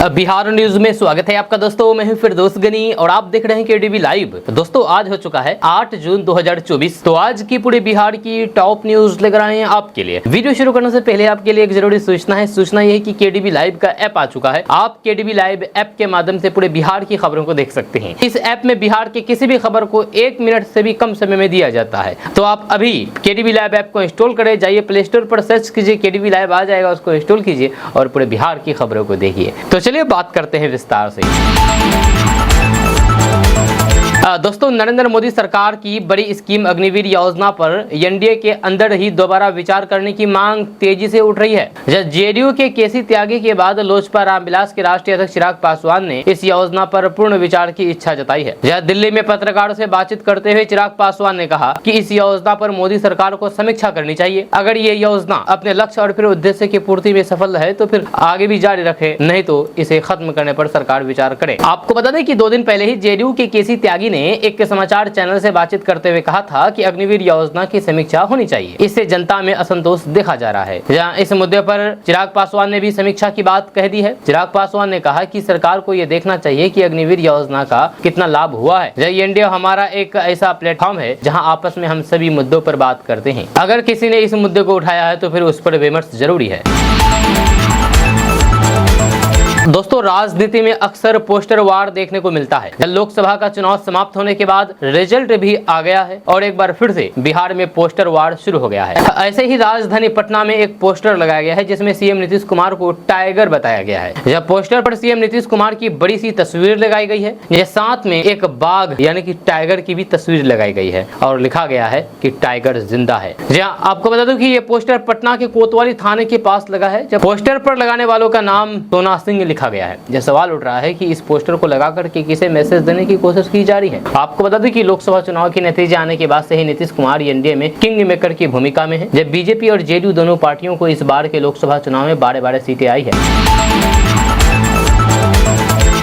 Bihar news में स्वागत है आपका दोस्तों। मैं हूं फिरदौस गनी और आप देख रहे हैं केडीवी लाइव। दोस्तों आज हो चुका है 8 जून 2024। तो आज की पूरे बिहार की टॉप न्यूज लेकर आए हैं आपके लिए। वीडियो शुरू करने से पहले आपके लिए एक जरूरी सूचना है। सूचना यह है कि केडीवी लाइव का ऐप आ चुका है। आप केडीवी लाइव ऐप के माध्यम से पूरे बिहार की खबरों को देख सकते हैं। इस ऐप में बिहार के किसी भी खबर को 1 मिनट से भी कम समय में दिया जाता है। तो आप अभी केडीवी लाइव ऐप को इंस्टॉल करें, जाइए प्ले स्टोर पर सर्च कीजिए, केडीवी लाइव आ जाएगा, उसको इंस्टॉल कीजिए और पूरे बिहार की खबरों को देखिए। तो चलिए बात करते हैं विस्तार से। दोस्तों नरेंद्र मोदी सरकार की बड़ी स्कीम अग्निवीर योजना पर एनडीए के अंदर ही दोबारा विचार करने की मांग तेजी से उठ रही है। जेडीयू के केसी त्यागी के बाद लोजपा रामविलास के राष्ट्रीय अध्यक्ष चिराग पासवान ने इस योजना पर पूर्ण विचार की इच्छा जताई है। जहां दिल्ली में पत्रकारों से बातचीत करते हुए चिराग पासवान ने कहा कि इस योजना पर मोदी सरकार को समीक्षा करनी चाहिए। अगर ये योजना अपने लक्ष्य और फिर उद्देश्य की पूर्ति में सफल है तो फिर आगे भी जारी रखे, नहीं तो इसे खत्म करने पर सरकार विचार करे। आपको बता दें कि 2 दिन पहले ही जेडीयू के केसी त्यागी ने एक समाचार चैनल से बातचीत करते हुए कहा था कि अग्निवीर योजना की समीक्षा होनी चाहिए। इससे जनता में असंतोष देखा जा रहा है। जहां इस मुद्दे पर चिराग पासवान ने भी समीक्षा की बात कह दी है। चिराग पासवान ने कहा कि सरकार को यह देखना चाहिए कि अग्निवीर योजना का कितना लाभ हुआ है। एनडीए हमारा एक ऐसा प्लेटफॉर्म है जहां आपस में हम सभी मुद्दों पर बात करते हैं। अगर किसी ने इस मुद्दे को उठाया है तो फिर उस पर विमर्श जरूरी है। दोस्तों राजनीति में अक्सर पोस्टर वार देखने को मिलता है। लोकसभा का चुनाव समाप्त होने के बाद रिजल्ट भी आ गया है और एक बार फिर से बिहार में पोस्टर वार शुरू हो गया है। ऐसे ही राजधानी पटना में एक पोस्टर लगाया गया है जिसमें सीएम नीतीश कुमार को टाइगर बताया गया है। यह पोस्टर पर सीएम नीतीश कुमार की बड़ी सी तस्वीर लगाई गई है। यह साथ में एक बाघ यानी कि टाइगर की भी तस्वीर लगाई गई है और लिखा गया है कि टाइगर जिंदा है। जहाँ आपको बता दूं कि यह पोस्टर पटना के कोतवाली थाने के पास लगा है। जब पोस्टर पर लगाने वालों का नाम सोना सिंह लिखा गया है। यह सवाल उठ रहा है कि इस पोस्टर को लगाकर के किसे मैसेज देने की कोशिश की जा रही है। आपको बता दें कि लोकसभा चुनाव के नतीजे आने के बाद से ही नीतीश कुमार एनडीए में किंग मेकर की भूमिका में है। जब बीजेपी और जेडीयू दोनों पार्टियों को इस बार के लोकसभा चुनाव में 12 सीटें आई है।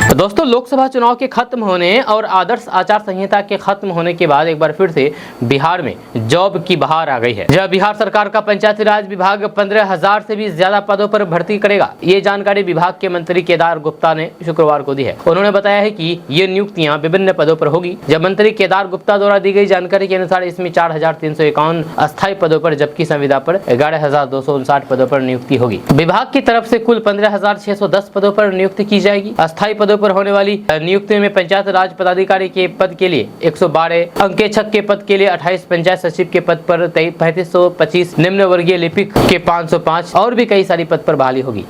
दोस्तों लोकसभा चुनाव के खत्म होने और आदर्श आचार संहिता के खत्म होने के बाद एक बार फिर से बिहार में जॉब की बहार आ गई है। जब बिहार सरकार का पंचायती राज विभाग 15,000 से भी ज्यादा पदों पर भर्ती करेगा। ये जानकारी विभाग के मंत्री केदार गुप्ता ने शुक्रवार को दी है। उन्होंने बताया है कि ये नियुक्तियां विभिन्न पदों पर होगी। जब मंत्री केदार गुप्ता द्वारा दी गई जानकारी के अनुसार इसमें 4,351 अस्थायी पदों पर जबकि संविदा पर 11,259 पदों पर नियुक्ति होगी। विभाग की तरफ से कुल 15,610 पदों पर नियुक्ति की जाएगी। अस्थायी पदों पर होने वाली नियुक्ति में पंचायत राज पदाधिकारी के पद के लिए 112, अंकेक्षक के पद के लिए 28, पंचायत सचिव के पद पर 3525, निम्न वर्गीय लिपिक के 505 और भी कई सारी पद पर बहाली होगी।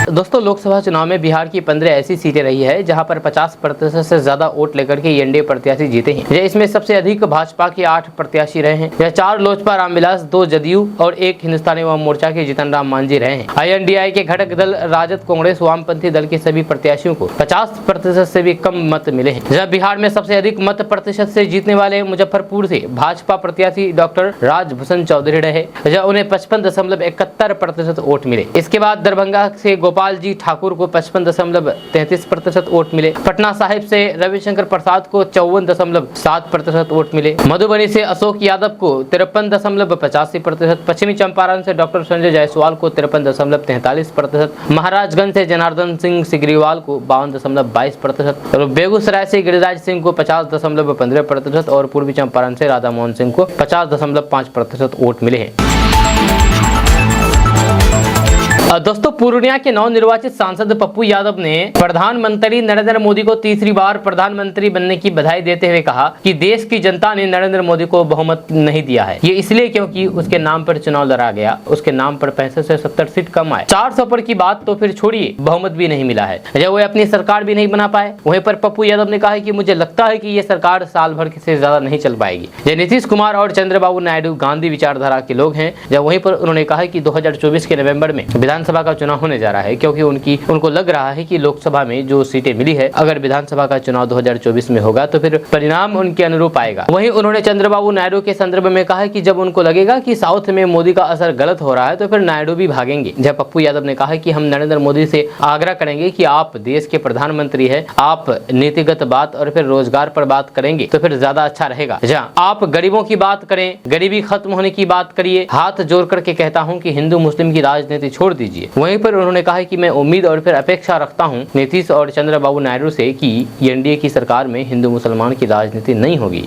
दोस्तों लोकसभा चुनाव में बिहार की 15 ऐसी सीटें रही है जहां पर 50% से ज्यादा वोट लेकर के एनडीए प्रत्याशी जीते हैं। इसमें सबसे अधिक भाजपा के 8 प्रत्याशी रहे हैं। यह 4 लोजपा रामविलास, 2 जदयू और 1 हिंदुस्तानी अवाम मोर्चा के जीतन राम मांझी रहे हैं। आईएनडीआई के घटक दल राजद, कांग्रेस, वामपंथी दल के सभी प्रत्याशियों को 50% से भी कम मत मिले हैं। जब बिहार में सबसे अधिक मत प्रतिशत से जीतने वाले मुजफ्फरपुर से भाजपा प्रत्याशी डॉक्टर राजभूषण चौधरी रहे, जब उन्हें 55.71% वोट मिले। इसके बाद दरभंगा से गोपाल जी ठाकुर को 55.33% वोट मिले। पटना साहिब से रविशंकर प्रसाद को 54.7% वोट मिले। मधुबनी से अशोक यादव को 53.85%। पश्चिमी चंपारण से डॉक्टर संजय जायसवाल को 53.43%। महाराजगंज से जनार्दन सिंह सिग्रीवाल को 52.22%। और बेगूसराय से गिरिराज सिंह को 50.15% और पूर्वी चंपारण से राधा मोहन सिंह को 50.5% वोट मिले हैं। दोस्तों पूर्णिया के नवनिर्वाचित सांसद पप्पू यादव ने प्रधानमंत्री नरेंद्र मोदी को तीसरी बार प्रधानमंत्री बनने की बधाई देते हुए कहा कि देश की जनता ने नरेंद्र मोदी को बहुमत नहीं दिया है। ये इसलिए क्योंकि उसके नाम पर चुनाव लड़ा गया, उसके नाम पर 65 से 70 सीट कम आए। 400 पर की बात तो फिर छोड़िए, बहुमत भी नहीं मिला है। जब वो अपनी सरकार भी नहीं बना पाए। वहीं पर पप्पू यादव ने कहा है कि मुझे लगता है कि ये सरकार साल भर से ज्यादा नहीं चल पाएगी। ये नीतीश कुमार और चंद्रबाबू नायडू गांधी विचारधारा के लोग हैं। जब वहीं पर उन्होंने कहा कि 2024 के नवंबर में विधानसभा का चुनाव होने जा रहा है क्योंकि उनको लग रहा है कि लोकसभा में जो सीटें मिली है, अगर विधानसभा का चुनाव 2024 में होगा तो फिर परिणाम उनके अनुरूप आएगा। वहीं उन्होंने चंद्रबाबू नायडू के संदर्भ में कहा कि जब उनको लगेगा कि साउथ में मोदी का असर गलत हो रहा है तो फिर नायडू भी भागेंगे। जब पप्पू यादव ने कहा कि हम नरेंद्र मोदी से आग्रह करेंगे कि आप देश के प्रधानमंत्री है, आप नीतिगत बात और फिर रोजगार पर बात करेंगे तो फिर ज्यादा अच्छा रहेगा। जहाँ आप गरीबों की बात करें, गरीबी खत्म होने की बात करिए। हाथ जोड़ करके कहता हूँ कि हिंदू मुस्लिम की राजनीति छोड़ दीजिए। कीजिए। वहीं पर उन्होंने कहा कि मैं उम्मीद और फिर अपेक्षा रखता हूं नीतीश और चंद्रबाबू नायडू से कि एनडीए की सरकार में हिंदू मुसलमान की राजनीति नहीं होगी।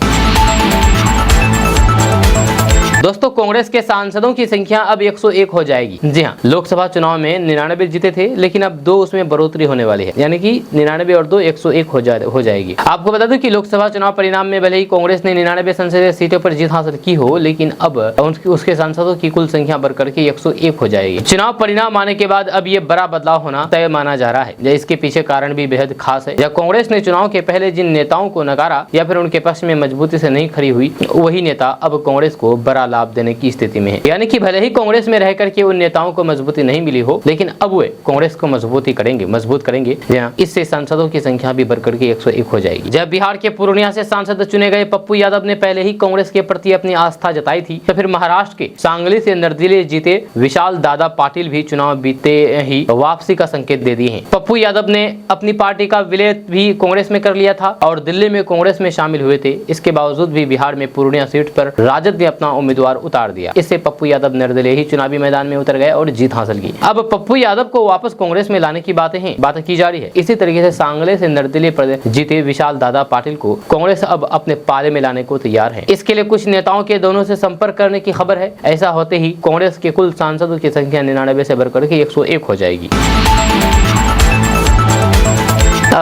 दोस्तों, कांग्रेस के सांसदों की संख्या अब 101 हो जाएगी। जी हाँ, लोकसभा चुनाव में 99 जीते थे, लेकिन अब 2 उसमें बढ़ोतरी होने वाली है, यानी कि 99 और 2 101 हो जाएगी। आपको बता दूं कि लोकसभा चुनाव परिणाम में भले ही कांग्रेस ने 99 संसदीय सीटों पर जीत हासिल की हो, लेकिन अब उसके सांसदों की कुल संख्या बढ़कर के 101 हो जाएगी। चुनाव परिणाम आने के बाद अब ये बड़ा बदलाव होना तय माना जा रहा है। इसके पीछे कारण भी बेहद खास है। जब कांग्रेस ने चुनाव के पहले जिन नेताओं को नकारा या फिर उनके पक्ष में मजबूती से नहीं खड़ी हुई, वही नेता अब कांग्रेस को बड़ा लाभ देने की स्थिति में है। यानी कि भले ही कांग्रेस में रह करके उन नेताओं को मजबूती नहीं मिली हो, लेकिन अब वे कांग्रेस को मजबूत करेंगे। इससे सांसदों की संख्या भी बढ़कर के 101 हो जाएगी। जब बिहार के पूर्णिया से सांसद चुने गए पप्पू यादव ने पहले ही कांग्रेस के प्रति अपनी आस्था जताई थी, तो फिर महाराष्ट्र के सांगली से निर्दलीय जीते विशाल दादा पाटिल भी चुनाव बीते ही वापसी का संकेत दे दिए हैं। पप्पू यादव ने अपनी पार्टी का विलय भी कांग्रेस में कर लिया था और दिल्ली में कांग्रेस में शामिल हुए थे। इसके बावजूद भी बिहार में पूर्णिया सीट पर राजद ने अपना उम्मीदवार उतार दिया। इससे पप्पू यादव निर्दलीय ही चुनावी मैदान में उतर गए और जीत हासिल की। अब पप्पू यादव को वापस कांग्रेस में लाने की बातें की जा रही है। इसी तरीके से सांगले से निर्दलीय जीते विशाल दादा पाटिल को कांग्रेस अब अपने पाले में लाने को तैयार है। इसके लिए कुछ नेताओं के दोनों से संपर्क करने की खबर है। ऐसा होते ही कांग्रेस के कुल सांसदों की संख्या 99 से बढ़कर के 101 हो जाएगी।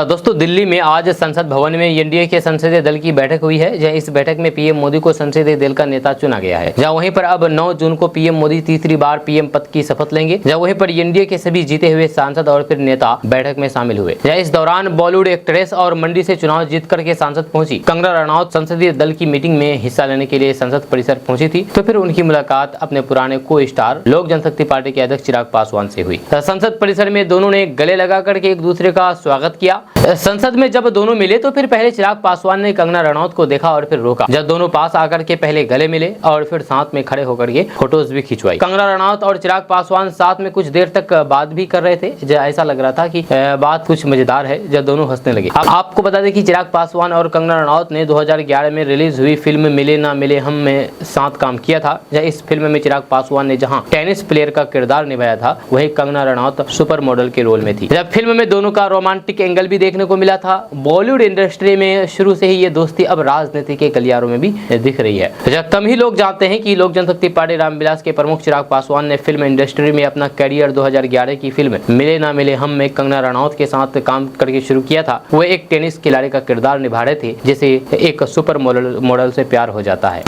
दोस्तों, दिल्ली में आज संसद भवन में एनडीए के संसदीय दल की बैठक हुई है। जहां इस बैठक में पीएम मोदी को संसदीय दल का नेता चुना गया है। जहां वहीं पर अब 9 जून को पीएम मोदी तीसरी बार पीएम पद की शपथ लेंगे। जहां वहीं पर एनडीए के सभी जीते हुए सांसद और फिर नेता बैठक में शामिल हुए। जहां इस दौरान बॉलीवुड एक्ट्रेस और मंडी से चुनाव जीत करके सांसद पहुंची कंगना रनौत संसदीय दल की मीटिंग में हिस्सा लेने के लिए संसद परिसर पहुंची थी। तो फिर उनकी मुलाकात अपने पुराने को स्टार लोक जनशक्ति पार्टी के अध्यक्ष चिराग पासवान से हुई। संसद परिसर में दोनों ने गले लगा करके एक दूसरे का स्वागत किया। संसद में जब दोनों मिले तो फिर पहले चिराग पासवान ने कंगना रनौत को देखा और फिर रोका। जब दोनों पास आकर के पहले गले मिले और फिर साथ में खड़े होकर के फोटोज भी खिंचवाई। कंगना रनौत और चिराग पासवान साथ में कुछ देर तक बात भी कर रहे थे। ऐसा लग रहा था कि बात कुछ मजेदार है। जब दोनों हंसने लगे। अब आपको बता दें कि चिराग पासवान और कंगना रनौत ने 2011 में रिलीज हुई फिल्म मिले ना मिले हम में साथ काम किया था। इस फिल्म में चिराग पासवान ने जहाँ टेनिस प्लेयर का किरदार निभाया था, वही कंगना रनौत सुपर मॉडल के रोल में थी। जब फिल्म में दोनों का रोमांटिक एंगल भी देखने को मिला था। बॉलीवुड इंडस्ट्री में शुरू से ही ये दोस्ती अब राजनीति के गलियारों में भी दिख रही है। जब कम ही लोग जानते हैं कि लोक जनशक्ति पार्टी रामविलास के प्रमुख चिराग पासवान ने फिल्म इंडस्ट्री में अपना करियर 2011 की फिल्म मिले ना मिले हम में कंगना रनौत के साथ काम करके शुरू किया था। वो एक टेनिस खिलाड़ी का किरदार निभा रहे थे, जिसे एक सुपर मॉडल से प्यार हो जाता है।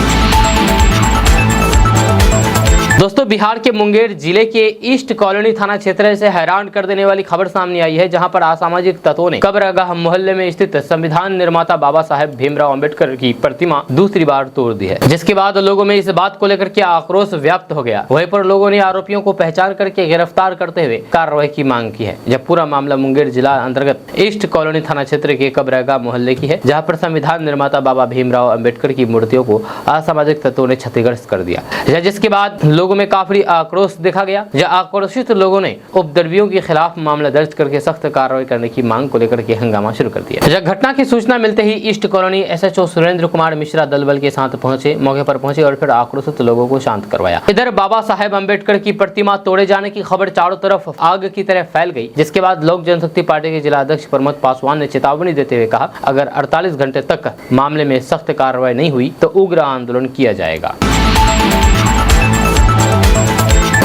दोस्तों, बिहार के मुंगेर जिले के ईस्ट कॉलोनी थाना क्षेत्र से हैरान कर देने वाली खबर सामने आई है, जहां पर असामाजिक तत्वों ने कब्रगाह मोहल्ले में स्थित संविधान निर्माता बाबा साहेब भीमराव अंबेडकर की प्रतिमा दूसरी बार तोड़ दी है। जिसके बाद लोगों में इस बात को लेकर के आक्रोश व्याप्त हो गया। वहीं पर लोगों ने आरोपियों को पहचान करके गिरफ्तार करते हुए कार्रवाई की मांग की है। जब पूरा मामला मुंगेर जिला अंतर्गत ईस्ट कॉलोनी थाना क्षेत्र के कब्रगाह मोहल्ले की है, जहाँ पर संविधान निर्माता बाबा भीमराव अंबेडकर की मूर्तियों को असामाजिक तत्वों ने क्षतिग्रस्त कर दिया। जिसके बाद लोगों में काफी आक्रोश देखा गया। आक्रोशित लोगों ने उपद्रवियों के खिलाफ मामला दर्ज करके सख्त कार्रवाई करने की मांग को लेकर के हंगामा शुरू कर दिया। घटना की सूचना मिलते ही East Colony SHO Surendra Kumar Mishra दल बल के साथ मौके पर पहुंचे और फिर आक्रोशित लोगों को शांत करवाया। इधर बाबा साहेब अम्बेडकर की प्रतिमा तोड़े जाने की खबर चारों तरफ आग की तरह फैल गई। जिसके बाद लोक जनशक्ति पार्टी के जिला अध्यक्ष प्रमोद पासवान ने चेतावनी देते हुए कहा, अगर 48 घंटे तक मामले में सख्त कार्रवाई नहीं हुई तो उग्र आंदोलन किया जाएगा।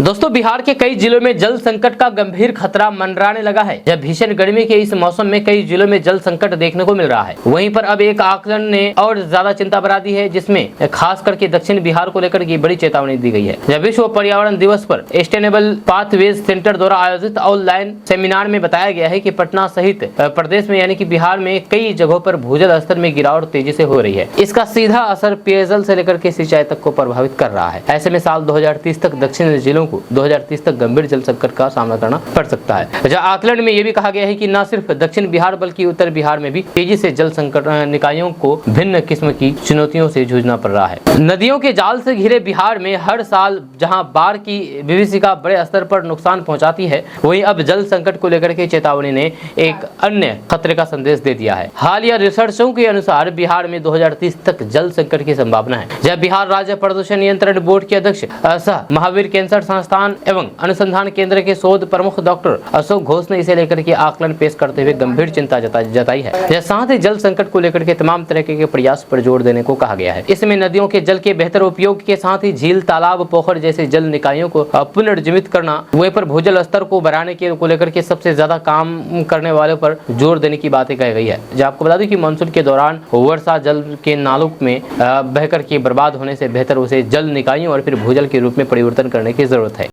दोस्तों, बिहार के कई जिलों में जल संकट का गंभीर खतरा मंडराने लगा है। जब भीषण गर्मी के इस मौसम में कई जिलों में जल संकट देखने को मिल रहा है, वहीं पर अब एक आकलन ने और ज्यादा चिंता बढ़ा दी है, जिसमें खास करके दक्षिण बिहार को लेकर की बड़ी चेतावनी दी गई है। जब विश्व पर्यावरण दिवस पर सस्टेनेबल पाथवेज सेंटर द्वारा आयोजित ऑनलाइन सेमिनार में बताया गया है कि पटना सहित प्रदेश में यानी कि बिहार में कई जगहों पर भूजल स्तर में गिरावट तेजी से हो रही है। इसका सीधा असर पेयजल से लेकर के सिंचाई तक को प्रभावित कर रहा है। ऐसे में साल 2030 तक दक्षिण जिलों 2030 तक गंभीर जल संकट का सामना करना पड़ सकता है। जहां आकलन में यह भी कहा गया है कि न सिर्फ दक्षिण बिहार बल्कि उत्तर बिहार में भी तेजी से जल संकट निकायों को भिन्न किस्म की चुनौतियों से जूझना पड़ रहा है। नदियों के जाल से घिरे बिहार में हर साल जहां बाढ़ की विभीषिका बड़े स्तर पर नुकसान पहुंचाती है, वहीं अब जल संकट को लेकर के चेतावनी ने एक अन्य खतरे का संदेश दे दिया है। हालिया रिसर्चों के अनुसार बिहार में 2030 तक जल संकट की संभावना है। जब बिहार राज्य प्रदूषण नियंत्रण बोर्ड के अध्यक्ष सह महावीर कैंसर संस्थान एवं अनुसंधान केंद्र के शोध प्रमुख डॉक्टर अशोक घोष ने इसे लेकर के आकलन पेश करते हुए गंभीर चिंता जताई है। साथ ही जल संकट को लेकर के तमाम तरह के प्रयास पर जोर देने को कहा गया है। इसमें नदियों के जल के बेहतर उपयोग के साथ ही झील, तालाब, पोखर जैसे जल निकायों को पुनर्जीवित करना, वहीं पर भूजल स्तर को बढ़ाने के को लेकर के सबसे ज्यादा काम करने वालों पर जोर देने की बातें कही गई है। जब आपको बता दें कि मानसून के दौरान वर्षा जल के नालों में बहकर के बर्बाद होने से बेहतर उसे जल निकायों और फिर भूजल के रूप में परिवर्तन करने की जरूरत है।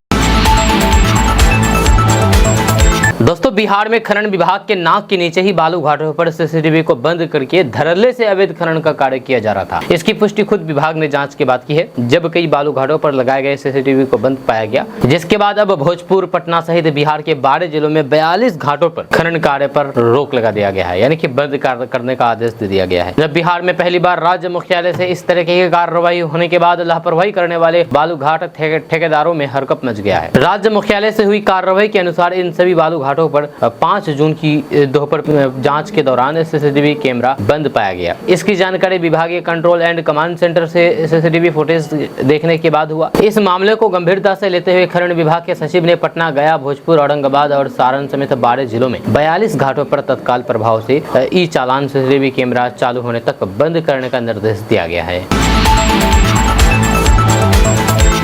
दोस्तों, बिहार में खनन विभाग के नाक के नीचे ही बालू घाटों पर सीसीटीवी को बंद करके धड़ल्ले से अवैध खनन का कार्य किया जा रहा था। इसकी पुष्टि खुद विभाग ने जांच के बाद की है, जब कई बालू घाटों पर लगाए गए सीसीटीवी को बंद पाया गया, जिसके बाद अब भोजपुर, पटना सहित बिहार के 12 जिलों में 42 घाटों पर खनन कार्य पर रोक लगा दिया गया है, यानी कि बंद करने का आदेश दे दिया गया है। जब बिहार में पहली बार राज्य मुख्यालय से इस तरह की कार्रवाई होने के बाद लापरवाही करने वाले बालू घाट ठेकेदारों में हरकत मच गया है। राज्य मुख्यालय से हुई कार्रवाई के अनुसार इन सभी बालू घाटों पर 5 जून की दोपहर जांच के दौरान सीसीटीवी कैमरा बंद पाया गया। इसकी जानकारी विभागीय कंट्रोल एंड कमांड सेंटर से सीसीटीवी फुटेज देखने के बाद हुआ। इस मामले को गंभीरता से लेते हुए खनन विभाग के सचिव ने पटना, गया, भोजपुर, औरंगाबाद और सारण समेत 12 जिलों में 42 घाटों पर तत्काल प्रभाव से ई चालान सीसीटीवी कैमरा चालू होने तक बंद करने का निर्देश दिया गया है।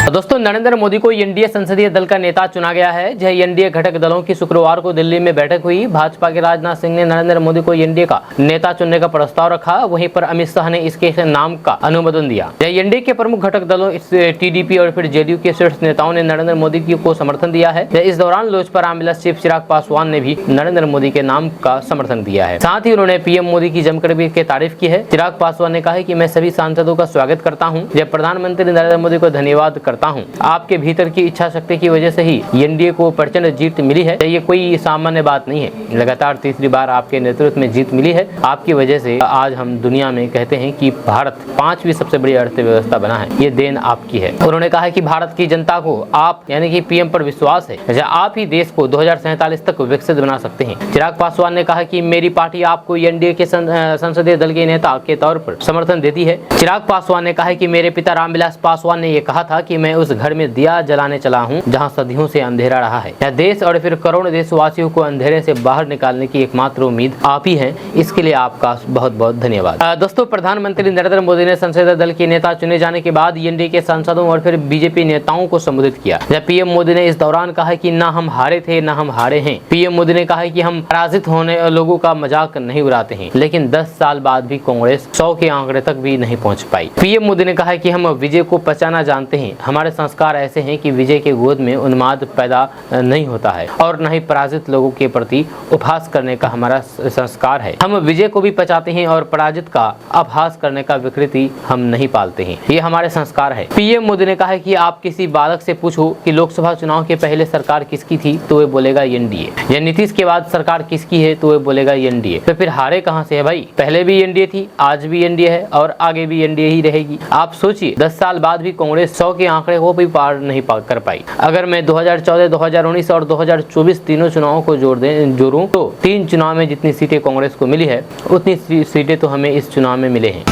दोस्तों, नरेंद्र मोदी को एनडीए संसदीय दल का नेता चुना गया है। जय एनडीए घटक दलों की शुक्रवार को दिल्ली में बैठक हुई। भाजपा के राजनाथ सिंह ने नरेंद्र मोदी को एनडीए का नेता चुनने का प्रस्ताव रखा, वहीं पर अमित शाह ने इसके नाम का अनुमोदन दिया। जय एनडीए के प्रमुख घटक दलों टीडीपी और फिर जेडीयू के शीर्ष नेताओं ने नरेंद्र मोदी को समर्थन दिया है। इस दौरान लोजपा रामविलास चीफ चिराग पासवान ने भी नरेंद्र मोदी के नाम का समर्थन दिया है। साथ ही उन्होंने पीएम मोदी की जमकर भी तारीफ की है। चिराग पासवान ने कहा है कि मैं सभी सांसदों का स्वागत करता हूँ, जब प्रधानमंत्री नरेंद्र मोदी को धन्यवाद करता हूँ। आपके भीतर की इच्छा शक्ति की वजह से ही एनडीए को प्रचंड जीत मिली है। ये कोई सामान्य बात नहीं है। लगातार तीसरी बार आपके नेतृत्व में जीत मिली है। आपकी वजह से आज हम दुनिया में कहते हैं कि भारत 5वीं सबसे बड़ी अर्थव्यवस्था बना है। ये देन आपकी है। उन्होंने कहा है कि भारत की जनता को आप यानी कि पीएम पर विश्वास है। आप ही देश को 2047 तक विकसित बना सकते हैं। चिराग पासवान ने कहा कि मेरी पार्टी आपको एनडीए के संसदीय दल के नेता के तौर पर समर्थन देती है। चिराग पासवान ने कहा कि मेरे पिता रामविलास पासवान ने यह कहा था कि मैं उस घर में दिया जलाने चला हूं जहां सदियों से अंधेरा रहा है। यह देश और फिर करोड़ों देशवासियों को अंधेरे से बाहर निकालने की एकमात्र उम्मीद आप ही हैं। इसके लिए आपका बहुत बहुत धन्यवाद। दोस्तों, प्रधानमंत्री नरेंद्र मोदी ने संसदीय दल के नेता चुने जाने के बाद एनडीए के सांसदों और फिर बीजेपी नेताओं को संबोधित किया। जब पीएम मोदी ने इस दौरान कहा कि ना हम हारे थे ना हम हारे हैं। पीएम मोदी ने कहा कि हम पराजित होने लोगों का मजाक नहीं उड़ाते हैं, लेकिन 10 साल बाद भी कांग्रेस 100 के आंकड़े तक भी नहीं पहुंच पाई। पीएम मोदी ने कहा कि हम विजय को पहचाना जानते हैं। हमारे संस्कार ऐसे हैं कि विजय के गोद में उन्माद पैदा नहीं होता है और न ही पराजित लोगों के प्रति उपहास करने का हमारा संस्कार है। हम विजय को भी पचाते हैं और पराजित का अपहास करने का विकृति हम नहीं पालते हैं। ये हमारे संस्कार है। पीएम मोदी ने कहा है कि आप किसी बालक से पूछो कि लोकसभा चुनाव के पहले सरकार किसकी थी तो वे बोलेगा एनडीए, या नीतीश के बाद सरकार किसकी है तो वे बोलेगा एनडीए। तो फिर हारे कहां से है भाई? पहले भी एनडीए थी, आज भी एनडीए है और आगे भी एनडीए ही रहेगी। आप सोचिए 10 साल बाद भी कांग्रेस 100 के आंकड़े को भी पार नहीं कर पाई। अगर मैं 2014, 2019 और 2024 तीनों चुनावों को जोड़ूं तो 3 चुनाव में जितनी सीटें कांग्रेस को मिली है उतनी सीटें तो हमें इस चुनाव में मिले हैं।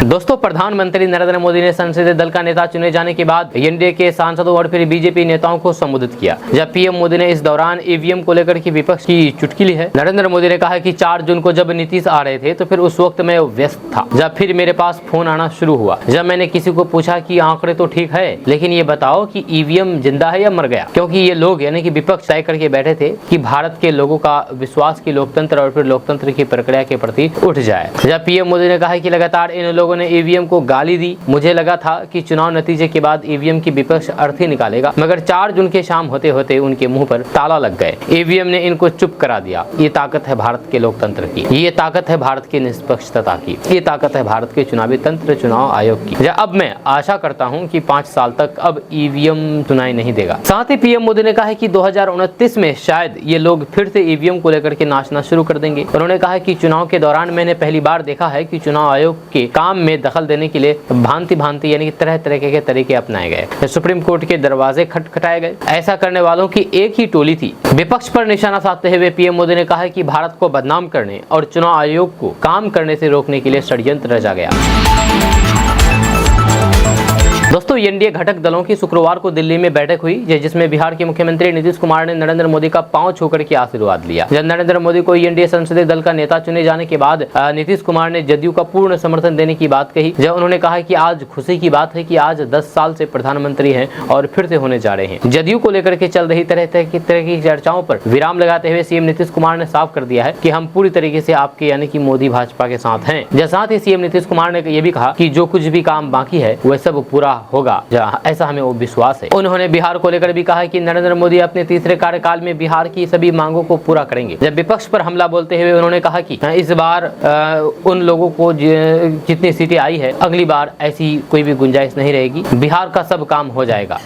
दोस्तों, प्रधानमंत्री नरेंद्र मोदी ने संसदीय दल का नेता चुने जाने के बाद एनडीए के सांसदों और फिर बीजेपी नेताओं को संबोधित किया। जब पीएम मोदी ने इस दौरान ईवीएम को लेकर की विपक्ष की चुटकी ली है। नरेंद्र मोदी ने कहा कि 4 जून को जब नीतीश आ रहे थे तो फिर उस वक्त मैं व्यस्त था। जब फिर मेरे पास फोन आना शुरू हुआ, जब मैंने किसी को पूछा कि आंकड़े तो ठीक है लेकिन ये बताओ कि ईवीएम जिंदा है या मर गया, क्योंकि ये लोग यानी कि विपक्ष तय करके बैठे थे कि भारत के लोगों का विश्वास की लोकतंत्र और फिर लोकतंत्र की प्रक्रिया के प्रति उठ जाए। जब पीएम मोदी ने कहा कि लगातार इन लोगों ने ईवीएम को गाली दी, मुझे लगा था कि चुनाव नतीजे के बाद ईवीएम की विपक्ष अर्थी निकालेगा, मगर 4 जून के शाम होते होते उनके मुंह पर ताला लग गए। ईवीएम ने इनको चुप करा दिया। ये ताकत है भारत के लोकतंत्र की, ये ताकत है भारत की निष्पक्षता की, ये ताकत है भारत के चुनावी तंत्र, चुनाव आयोग की। अब मैं आशा करता हूं कि 5 साल तक अब ईवीएम सुनाई नहीं देगा। साथ ही पीएम मोदी ने कहा है कि 2029 में शायद ये लोग फिर से ईवीएम को लेकर के नाचना शुरू कर देंगे। उन्होंने कहा कि चुनाव के दौरान मैंने पहली बार देखा है कि चुनाव आयोग के काम में दखल देने के लिए भांति यानी कि तरह तरह के तरीके अपनाए गए। सुप्रीम कोर्ट के दरवाजे खटखटाए गए। ऐसा करने वालों की एक ही टोली थी। विपक्ष पर निशाना साधते हुए पीएम मोदी ने कहा कि भारत को बदनाम करने और चुनाव आयोग को काम करने से रोकने के लिए षड्यंत्र रचा गया। दोस्तों, दोस्तों एनडीए घटक दलों की शुक्रवार को दिल्ली में बैठक हुई जिसमें बिहार के मुख्यमंत्री नीतीश कुमार ने नरेंद्र मोदी का पांव छूकर के आशीर्वाद लिया। जब नरेंद्र मोदी को एनडीए संसदीय दल का नेता चुने जाने के बाद नीतीश कुमार ने जदयू का पूर्ण समर्थन देने की बात कही। जब उन्होंने कहा कि आज खुशी की बात है कि आज 10 साल से प्रधानमंत्री हैं और फिर से होने जा रहे हैं। जदयू को लेकर के चल रही तरह की चर्चाओं पर विराम लगाते हुए सीएम नीतीश कुमार ने साफ कर दिया है कि हम पूरी तरीके से आपके यानी कि मोदी भाजपा के साथ हैं। साथ ही सीएम नीतीश कुमार ने यह भी कहा कि जो कुछ भी काम बाकी है वह सब पूरा होगा, ऐसा हमें वो विश्वास है। उन्होंने बिहार को लेकर भी कहा कि नरेंद्र मोदी अपने तीसरे कार्यकाल में बिहार की सभी मांगों को पूरा करेंगे। जब विपक्ष पर हमला बोलते हुए उन्होंने कहा कि इस बार उन लोगों को जितनी सीटें आई है अगली बार ऐसी कोई भी गुंजाइश नहीं रहेगी, बिहार का सब काम हो जाएगा।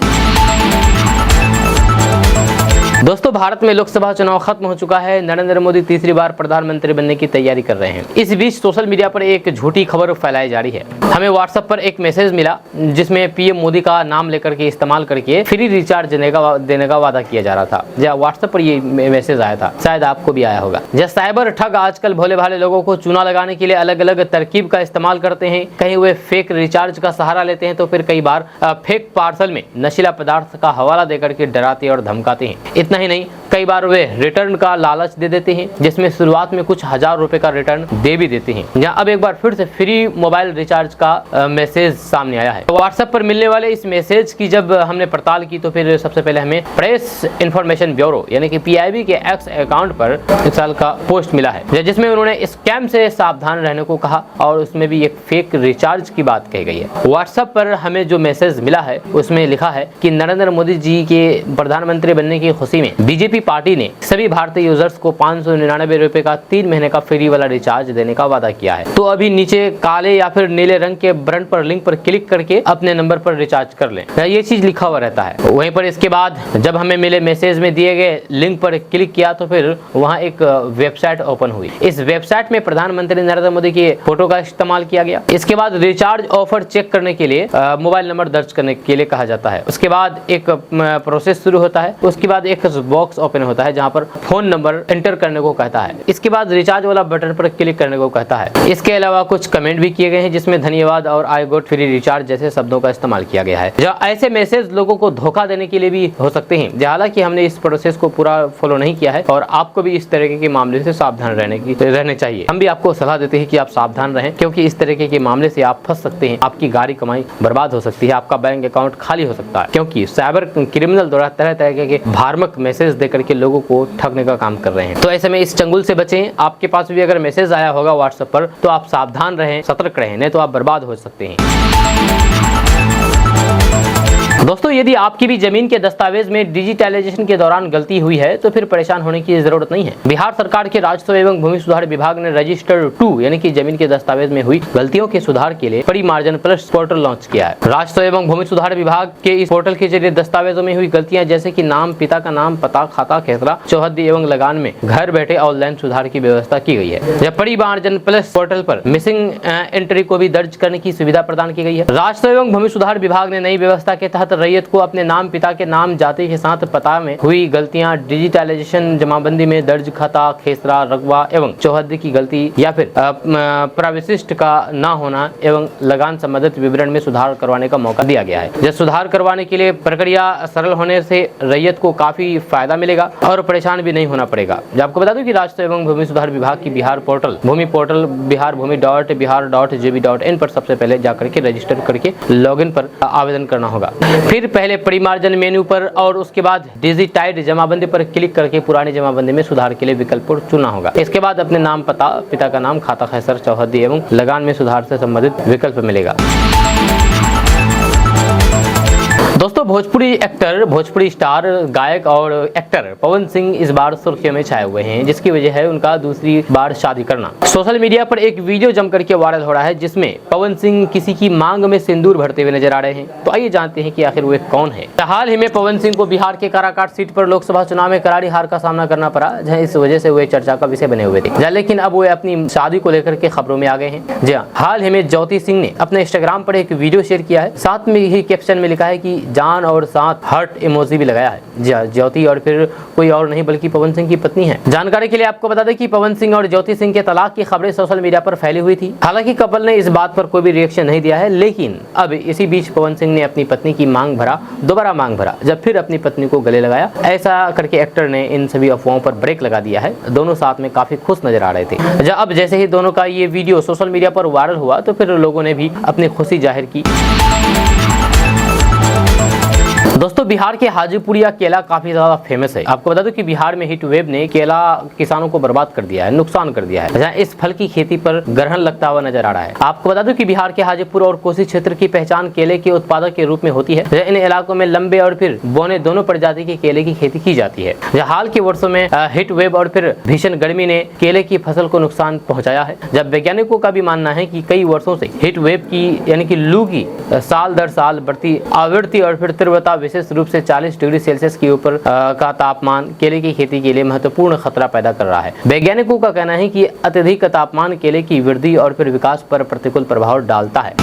दोस्तों भारत में लोकसभा चुनाव खत्म हो चुका है। नरेंद्र मोदी तीसरी बार प्रधानमंत्री बनने की तैयारी कर रहे हैं। इस बीच सोशल मीडिया पर एक झूठी खबर फैलाई जा रही है। हमें व्हाट्सएप पर एक मैसेज मिला जिसमें पीएम मोदी का नाम लेकर के इस्तेमाल करके फ्री रिचार्ज देने का वादा किया जा रहा था। जब व्हाट्सएप पर ये मैसेज आया था, शायद आपको भी आया होगा। जब साइबर ठग आजकल भोले भाले लोगों को चूना लगाने के लिए अलग अलग तरकीब का इस्तेमाल करते हैं। कहीं वे फेक रिचार्ज का सहारा लेते हैं तो फिर कई बार फेक पार्सल में नशीला पदार्थ का हवाला देकर के डराते और धमकाते हैं। इतना ही नहीं, कई बार वे रिटर्न का लालच दे देते हैं जिसमें शुरुआत में कुछ 1000 रुपए का रिटर्न दे भी देते हैं। जहां अब एक बार फिर से फ्री मोबाइल रिचार्ज का मैसेज सामने आया है। व्हाट्सएप पर मिलने वाले इस मैसेज की जब हमने पड़ताल की तो फिर सबसे पहले हमें प्रेस इंफॉर्मेशन ब्यूरो यानी कि पीआईबी के एक्स अकाउंट पर एक साल का पोस्ट मिला है जिसमें उन्होंने स्कैम से सावधान रहने को कहा और उसमें भी एक फेक रिचार्ज की बात कही गई है। व्हाट्सएप पर हमें जो मैसेज मिला है उसमें लिखा है कि नरेंद्र मोदी जी के प्रधानमंत्री बनने की खुशी में बीजेपी पार्टी ने सभी भारतीय यूजर्स को 599 रुपए का 3 महीने का फ्री वाला रिचार्ज देने का वादा किया है। तो अभी नीचे काले या फिर नीले रंग के बटन पर लिंक पर क्लिक करके अपने नंबर पर रिचार्ज कर लें। ये चीज लिखा हुआ रहता है। वहीं पर इसके बाद जब हमें मिले मैसेज में दिए गए लिंक पर क्लिक किया तो फिर वहां एक वेबसाइट ओपन हुई। इस वेबसाइट में प्रधानमंत्री नरेंद्र मोदी के फोटो का इस्तेमाल किया गया। इसके बाद रिचार्ज ऑफर चेक करने के लिए मोबाइल नंबर दर्ज करने के लिए कहा जाता है। उसके बाद एक प्रोसेस शुरू होता है। उसके बाद एक बॉक्स ओपन होता है जहां पर फोन नंबर एंटर करने को कहता है। इसके बाद रिचार्ज वाला बटन पर क्लिक करने को कहता है। इसके अलावा कुछ कमेंट भी किए गए हैं जिसमें धन्यवाद और आई गॉट फ्री रिचार्ज जैसे शब्दों का इस्तेमाल किया गया है। जो ऐसे मैसेज लोगों को धोखा देने के लिए भी हो सकते हैं। हालांकि हमने इस प्रोसेस को पूरा फॉलो नहीं किया है और आपको भी इस तरीके के मामले से सावधान रहने चाहिए। हम भी आपको सलाह देते हैं कि आप सावधान रहें क्योंकि इस तरीके के मामले से आप फंस सकते हैं। आपकी गाड़ी कमाई बर्बाद हो सकती है, आपका बैंक अकाउंट खाली हो सकता है क्योंकि साइबर क्रिमिनल द्वारा तरह तरह के भ्रामक मैसेज देकर के लोगों को ठगने का काम कर रहे हैं। तो ऐसे में इस चंगुल से बचें। आपके पास भी अगर मैसेज आया होगा व्हाट्सएप पर तो आप सावधान रहें, सतर्क रहें, नहीं तो आप बर्बाद हो सकते हैं। दोस्तों यदि आपकी भी जमीन के दस्तावेज में डिजिटलाइजेशन के दौरान गलती हुई है तो फिर परेशान होने की जरूरत नहीं है। बिहार सरकार के राजस्व एवं भूमि सुधार विभाग ने रजिस्टर 2 यानी कि जमीन के दस्तावेज में हुई गलतियों के सुधार के लिए परिमार्जन प्लस पोर्टल लॉन्च किया है। राजस्व एवं भूमि सुधार विभाग के इस पोर्टल के जरिए दस्तावेजों में हुई गलतियां जैसे कि नाम, पिता का नाम, पता, खाता, खेसरा, चौहद्दी एवं लगान में घर बैठे ऑनलाइन सुधार की व्यवस्था की गई है। जब परिमार्जन प्लस पोर्टल पर मिसिंग एंट्री को भी दर्ज करने की सुविधा प्रदान की गई है। राजस्व एवं भूमि सुधार विभाग ने नई व्यवस्था के तहत रैयत को अपने नाम, पिता के नाम, जाति के साथ पता में हुई गलतियां, डिजिटलाइजेशन जमाबंदी में दर्ज खाता, खेसरा, रकबा एवं चौहद्दी की गलती या फिर प्रविशिष्ट का न होना एवं लगान संबंधित विवरण में सुधार करवाने का मौका दिया गया है। जब सुधार करवाने के लिए प्रक्रिया सरल होने से रैयत को काफी फायदा मिलेगा और परेशान भी नहीं होना पड़ेगा। आपको बता दूं कि राजस्व एवं भूमि सुधार विभाग की बिहार पोर्टल, भूमि पोर्टल biharbhumi.bihar.gb.in पर सबसे पहले जाकर के रजिस्टर करके लॉगिन पर आवेदन करना होगा। फिर पहले परिमार्जन मेन्यू पर और उसके बाद डिजिटाइड जमाबंदी पर क्लिक करके पुरानी जमाबंदी में सुधार के लिए विकल्प को चुनना होगा। इसके बाद अपने नाम, पता, पिता का नाम, खाता, खेसर, चौहद्दी एवं लगान में सुधार से संबंधित विकल्प मिलेगा। दोस्तों भोजपुरी एक्टर, भोजपुरी स्टार, गायक और एक्टर पवन सिंह इस बार सुर्खियों में छाए हुए हैं जिसकी वजह है उनका दूसरी बार शादी करना। सोशल मीडिया पर एक वीडियो जम करके वायरल हो रहा है जिसमें पवन सिंह किसी की मांग में सिंदूर भरते हुए नजर आ रहे हैं। तो आइए जानते हैं कि आखिर वे कौन है। हाल ही में पवन सिंह को बिहार के काराकाट सीट पर लोकसभा चुनाव में करारी हार का सामना करना पड़ा, जहां इस वजह से वे चर्चा का विषय बने हुए थे। लेकिन अब वे अपनी शादी को लेकर के खबरों में आ गए हैं। जी हाल ही में ज्योति सिंह ने अपने इंस्टाग्राम पर एक वीडियो शेयर किया है। साथ में ही कैप्शन में लिखा है कि जहाँ हनुमान और साथ हार्ट इमोजी भी लगाया है। जी हाँ, ज्योति और फिर कोई और नहीं बल्कि पवन सिंह की पत्नी है। जानकारी के लिए आपको बता दें कि पवन सिंह और ज्योति सिंह के तलाक की खबरें सोशल मीडिया पर फैली हुई थी। हालांकि कपल ने इस बात पर कोई भी रिएक्शन नहीं दिया है, लेकिन अब इसी बीच पवन सिंह ने अपनी पत्नी की दोबारा मांग भरा, जब फिर अपनी पत्नी को गले लगाया। ऐसा करके एक्टर ने इन सभी अफवाहों पर ब्रेक लगा दिया है। दोनों साथ में काफी खुश नजर आ रहे थे। अब जैसे ही दोनों का ये वीडियो सोशल मीडिया पर वायरल हुआ तो फिर लोगों ने भी अपनी खुशी जाहिर की। दोस्तों, बिहार के हाजीपुरिया केला काफी ज्यादा फेमस है। आपको बता दूं कि बिहार में हीट वेव ने केला किसानों को बर्बाद कर दिया है, नुकसान कर दिया है, जहां इस फल की खेती पर ग्रहण लगता हुआ नजर आ रहा है। आपको बता दूं कि बिहार के हाजीपुर और कोसी क्षेत्र की पहचान केले के उत्पादक के रूप में होती है। इन इलाकों में लंबे और फिर बौने दोनों प्रजाति के केले की खेती की जाती है। हाल के वर्षों में हीट वेव और फिर भीषण गर्मी ने केले की फसल को नुकसान पहुंचाया है। जब वैज्ञानिकों का भी मानना है कि कई वर्षों से हीट वेव की यानी कि लू की साल दर साल बढ़ती आवृत्ति और फिर तीव्रता विशेष रूप से 40 डिग्री सेल्सियस के ऊपर का तापमान केले की खेती के लिए महत्वपूर्ण खतरा पैदा कर रहा है। वैज्ञानिकों का कहना है कि अत्यधिक तापमान केले की वृद्धि और फिर विकास पर प्रतिकूल प्रभाव डालता है।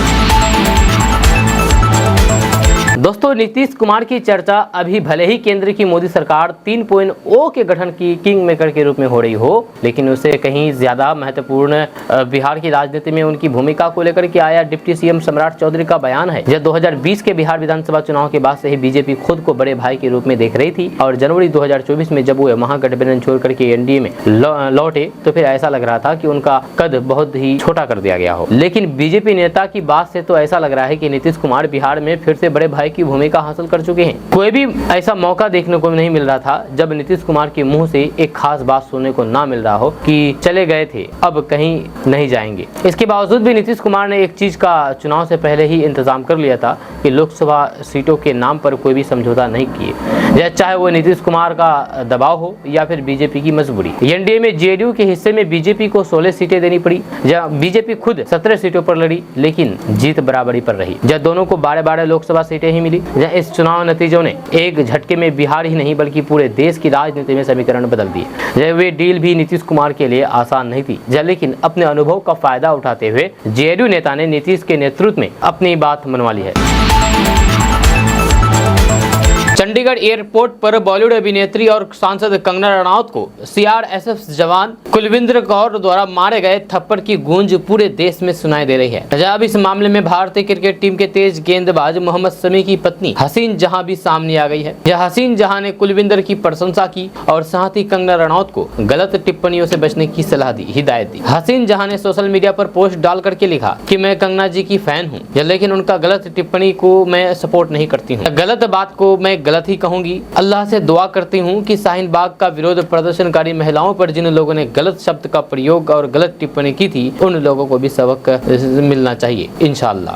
दोस्तों, नीतीश कुमार की चर्चा अभी भले ही केंद्र की मोदी सरकार 3.0 के गठन की किंग मेकर के रूप में हो रही हो, लेकिन उसे कहीं ज्यादा महत्वपूर्ण बिहार की राजनीति में उनकी भूमिका को लेकर के आया डिप्टी सीएम सम्राट चौधरी का बयान है। जब 2020 के बिहार विधानसभा चुनाव के बाद से ही बीजेपी खुद को बड़े भाई के रूप में देख रही थी और जनवरी 2024 में जब वो महागठबंधन छोड़ करके एनडीए में लौटे तो फिर ऐसा लग रहा था कि उनका कद बहुत ही छोटा कर दिया गया हो। लेकिन बीजेपी नेता की बात से तो ऐसा लग रहा है कि नीतीश कुमार बिहार में फिर से बड़े भाई की भूमिका हासिल कर चुके हैं। कोई भी ऐसा मौका देखने को नहीं मिल रहा था जब नीतीश कुमार के मुंह से एक खास बात सुनने को ना मिल रहा हो कि चले गए थे, अब कहीं नहीं जाएंगे। इसके बावजूद भी नीतीश कुमार ने एक चीज का चुनाव से पहले ही इंतजाम कर लिया था कि लोकसभा सीटों के नाम पर कोई भी समझौता नहीं किए, चाहे वो नीतीश कुमार का दबाव हो या फिर बीजेपी की मजबूरी। एनडीए में जेडीयू के हिस्से में बीजेपी को 16 सीटें देनी पड़ी, जहाँ बीजेपी खुद 17 सीटों पर लड़ी लेकिन जीत बराबरी पर रही। जब दोनों को 12-12 लोकसभा सीटें ही मिली। इस चुनाव नतीजों ने एक झटके में बिहार ही नहीं बल्कि पूरे देश की राजनीति में समीकरण बदल दिए। वे डील भी नीतीश कुमार के लिए आसान नहीं थी, लेकिन अपने अनुभव का फायदा उठाते हुए जेडीयू नेता ने नीतीश के नेतृत्व में अपनी बात मनवा ली है। चंडीगढ़ एयरपोर्ट पर बॉलीवुड अभिनेत्री और सांसद कंगना रनौत को सीआरएसएफ जवान कुलविंदर कौर द्वारा मारे गए थप्पड़ की गूंज पूरे देश में सुनाई दे रही है। अब इस मामले में भारतीय क्रिकेट टीम के तेज गेंदबाज मोहम्मद शमी की पत्नी हसीन जहां भी सामने आ गई है। हसीन जहां ने कुलविंदर की प्रशंसा की और साथ ही कंगना रनौत को गलत टिप्पणियों से बचने की सलाह दी, हिदायत दी। हसीन जहां ने सोशल मीडिया पर पोस्ट डाल करके लिखा कि मैं कंगना जी की फैन हूँ, लेकिन उनका गलत टिप्पणी को मैं सपोर्ट नहीं करती हूँ। गलत बात को मैं गलत ही कहूंगी। अल्लाह से दुआ करती हूँ कि शाहीन बाग का विरोध प्रदर्शनकारी महिलाओं पर जिन लोगों ने गलत शब्द का प्रयोग और गलत टिप्पणी की थी उन लोगों को भी सबक मिलना चाहिए इंशाअल्लाह।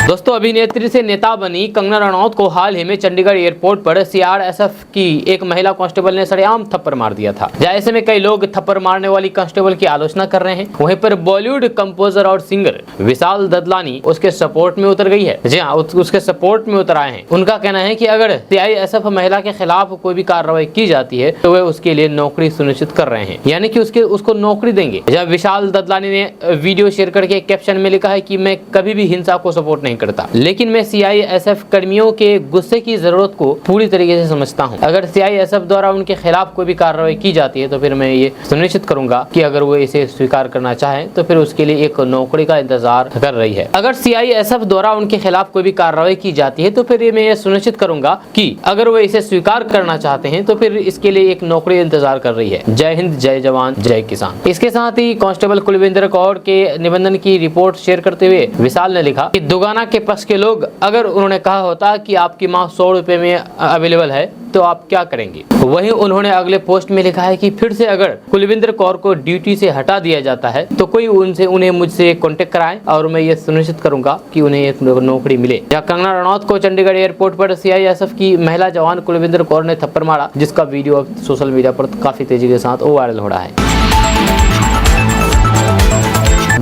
दोस्तों, अभिनेत्री से नेता बनी कंगना रनौत को हाल ही में चंडीगढ़ एयरपोर्ट पर सीआरएसएफ की एक महिला कांस्टेबल ने सरेआम थप्पड़ मार दिया था। ऐसे में कई लोग थप्पड़ मारने वाली कांस्टेबल की आलोचना कर रहे हैं। वहीं पर बॉलीवुड कंपोजर और सिंगर विशाल ददलानी उसके सपोर्ट में उतर गई है। जी हाँ, उसके सपोर्ट में उतर आए हैं। उनका कहना है कि अगर सीआईएसएफ महिला के खिलाफ कोई भी कार्रवाई की जाती है तो वे उसके लिए नौकरी सुनिश्चित कर रहे हैं, यानी कि उसको नौकरी देंगे। जब विशाल ददलानी ने वीडियो शेयर करके कैप्शन में लिखा है कि मैं कभी भी हिंसा को सपोर्ट नहीं करता, लेकिन मैं सीआईएसएफ कर्मियों के गुस्से की जरूरत को पूरी तरीके से समझता हूं। अगर सीआईएसएफ द्वारा उनके खिलाफ कोई भी कार्रवाई की जाती है तो फिर मैं ये सुनिश्चित करूंगा कि अगर वो इसे स्वीकार करना चाहें तो फिर उसके लिए एक नौकरी का इंतजार कर रही है। अगर सीआईएसएफ द्वारा उनके खिलाफ कोई भी कार्रवाई की जाती है तो फिर मैं ये सुनिश्चित करूंगा कि अगर वो इसे स्वीकार करना चाहते हैं तो फिर इसके लिए एक नौकरी इंतजार कर रही है। जय हिंद, जय जवान, जय किसान। इसके साथ ही कांस्टेबल कुलविंदर कौर के निबंधन की रिपोर्ट शेयर करते हुए विशाल ने लिखा कि दुगाना के पक्ष के लोग, अगर उन्होंने कहा होता कि आपकी माँ 100 रुपए में अवेलेबल है तो आप क्या करेंगे। वहीं उन्होंने अगले पोस्ट में लिखा है कि फिर से अगर कुलविंदर कौर को ड्यूटी से हटा दिया जाता है तो कोई उन्हें मुझसे कांटेक्ट कराए और मैं ये सुनिश्चित करूंगा कि उन्हें एक नौकरी मिले। जहाँ कंगना रनौत को चंडीगढ़ एयरपोर्ट पर सीआईएसएफ की महिला जवान कुलविंदर कौर ने थप्पड़ मारा, जिसका वीडियो अब सोशल मीडिया पर काफी तेजी के साथ वायरल हो रहा है।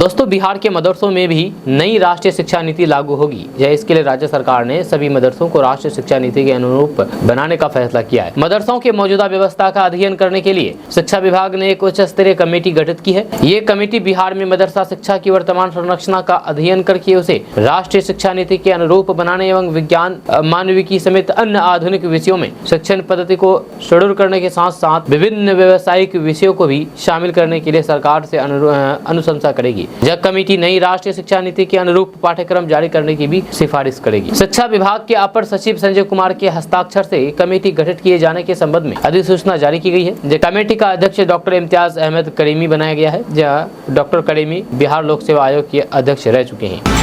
दोस्तों बिहार के मदरसों में भी नई राष्ट्रीय शिक्षा नीति लागू होगी। इसके लिए राज्य सरकार ने सभी मदरसों को राष्ट्रीय शिक्षा नीति के अनुरूप बनाने का फैसला किया है। मदरसों के मौजूदा व्यवस्था का अध्ययन करने के लिए शिक्षा विभाग ने एक उच्च स्तरीय कमेटी गठित की है। ये कमेटी बिहार में मदरसा शिक्षा की वर्तमान संरचना का अध्ययन करके उसे राष्ट्रीय शिक्षा नीति के अनुरूप बनाने एवं विज्ञान, मानविकी समेत अन्य आधुनिक विषयों में शिक्षण पद्धति को सुदृढ़ करने के साथ साथ विभिन्न व्यावसायिक विषयों को भी शामिल करने के लिए सरकार से अनुशंसा करेगी। यह कमेटी नई राष्ट्रीय शिक्षा नीति के अनुरूप पाठ्यक्रम जारी करने की भी सिफारिश करेगी। शिक्षा विभाग के अपर सचिव संजय कुमार के हस्ताक्षर से कमेटी गठित किए जाने के संबंध में अधिसूचना जारी की गई है। कमेटी का अध्यक्ष डॉक्टर इम्तियाज अहमद करीमी बनाया गया है। जहाँ डॉक्टर करीमी बिहार लोक सेवा आयोग के अध्यक्ष रह चुके हैं।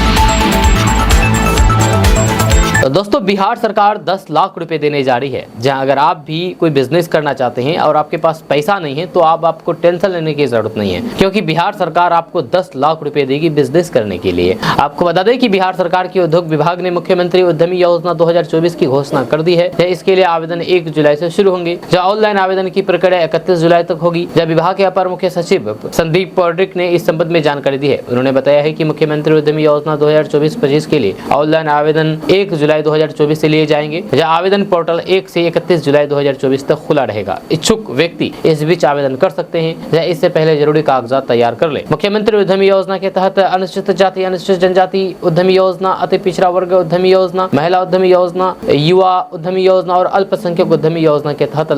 तो दोस्तों बिहार सरकार 10 लाख रुपए देने जा रही है। जहां अगर आप भी कोई बिजनेस करना चाहते हैं और आपके पास पैसा नहीं है तो आपको टेंशन लेने की जरूरत नहीं है, क्योंकि बिहार सरकार आपको 10 लाख रुपए देगी बिजनेस करने के लिए। आपको बता दें कि बिहार सरकार के उद्योग विभाग ने मुख्यमंत्री उद्यमी योजना 2024 की घोषणा कर दी है। इसके लिए आवेदन 1 जुलाई से शुरू होंगे। जहाँ ऑनलाइन आवेदन की प्रक्रिया 31 जुलाई तक होगी। जहाँ विभाग के अपर मुख्य सचिव संदीप पौड्रिक ने इस संबंध में जानकारी दी है। उन्होंने बताया है कि मुख्यमंत्री उद्यमी योजना 2024-25 के लिए ऑनलाइन आवेदन 1 जुलाई 2024 से लिए जाएंगे। यह आवेदन पोर्टल 1 से 31 जुलाई 2024 तक खुला रहेगा। इच्छुक व्यक्ति इस बीच आवेदन कर सकते हैं या इससे पहले जरूरी कागजात तैयार कर ले। मुख्यमंत्री उद्यमी योजना के तहत अनुसूचित जाति, अनुसूचित जनजाति उद्यमी योजना, अति पिछड़ा वर्ग उद्यमी योजना, महिला उद्यमी योजना, युवा उद्यमी योजना और अल्पसंख्यक उद्यमी योजना के तहत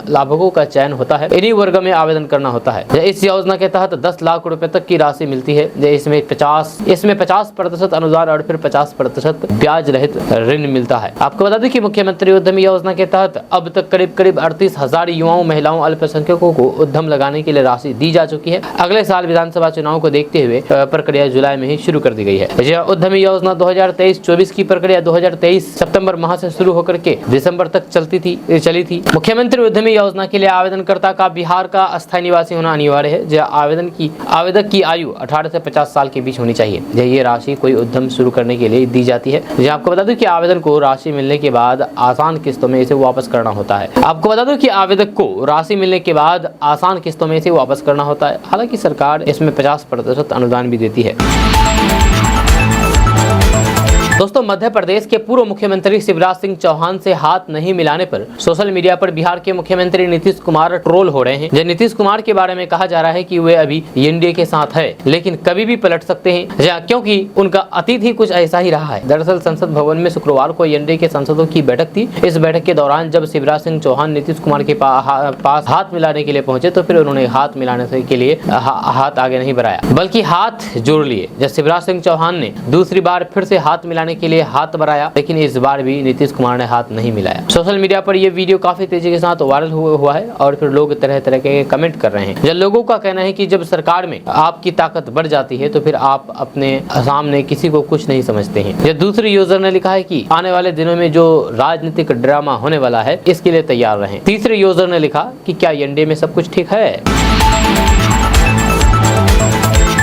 लाभुकों का चयन होता है। इन्हीं वर्ग में आवेदन करना होता है। इस योजना के तहत 10 लाख रुपए तक की राशि मिलती है। इसमें 50% अनुदान और फिर 50% ब्याज रहित ऋण मिलता है। आपको बता दें कि मुख्यमंत्री उद्यमी योजना के तहत अब तक करीब 38,000 युवाओं, महिलाओं, अल्पसंख्यकों को उद्यम लगाने के लिए राशि दी जा चुकी है। अगले साल विधानसभा चुनाव को देखते हुए प्रक्रिया जुलाई में ही शुरू कर दी गई है। यह उद्यमी योजना 2023-24 की प्रक्रिया 2023 सितंबर माह से शुरू होकर के दिसंबर तक चली थी। मुख्यमंत्री उद्यमी योजना के लिए आवेदनकर्ता का बिहार का अस्थायी निवासी होना अनिवार्य है। यह आवेदक की आयु 18 से 50 साल के बीच होनी चाहिए। ये राशि कोई उद्यम शुरू करने के लिए दी जाती है। आपको बता दूं कि आवेदन को राशि मिलने के बाद आसान किस्तों में इसे वापस करना होता है। आपको बता दूं कि आवेदक को राशि मिलने के बाद आसान किस्तों में इसे वापस करना होता है। हालांकि सरकार इसमें 50% अनुदान भी देती है। दोस्तों मध्य प्रदेश के पूर्व मुख्यमंत्री शिवराज सिंह चौहान से हाथ नहीं मिलाने पर सोशल मीडिया पर बिहार के मुख्यमंत्री नीतीश कुमार ट्रोल हो रहे हैं। नीतीश कुमार के बारे में कहा जा रहा है कि वे अभी एनडीए के साथ है, लेकिन कभी भी पलट सकते हैं, क्योंकि उनका अतीत ही कुछ ऐसा ही रहा है। दरअसल संसद भवन में शुक्रवार को एनडीए के सांसदों की बैठक थी। इस बैठक के दौरान जब शिवराज सिंह चौहान नीतीश कुमार के पास हाथ मिलाने के लिए पहुंचे तो फिर उन्होंने हाथ मिलाने के लिए हाथ आगे नहीं बढ़ाया, बल्कि हाथ जोड़ लिए। जब शिवराज सिंह चौहान ने दूसरी बार फिर से हाथ मिलाने के लिए हाथ बढ़ाया, लेकिन इस बार भी नीतीश कुमार ने हाथ नहीं मिलाया। सोशल मीडिया पर यह वीडियो काफी तेजी के साथ वायरल हुआ है और फिर लोग तरह तरह के कमेंट कर रहे हैं। जब लोगों का कहना है कि जब सरकार में आपकी ताकत बढ़ जाती है तो फिर आप अपने सामने किसी को कुछ नहीं समझते हैं। जब दूसरे यूजर ने लिखा है कि आने वाले दिनों में जो राजनीतिक ड्रामा होने वाला है इसके लिए तैयार रहें। तीसरे यूजर ने लिखा कि क्या एनडीए में सब कुछ ठीक है।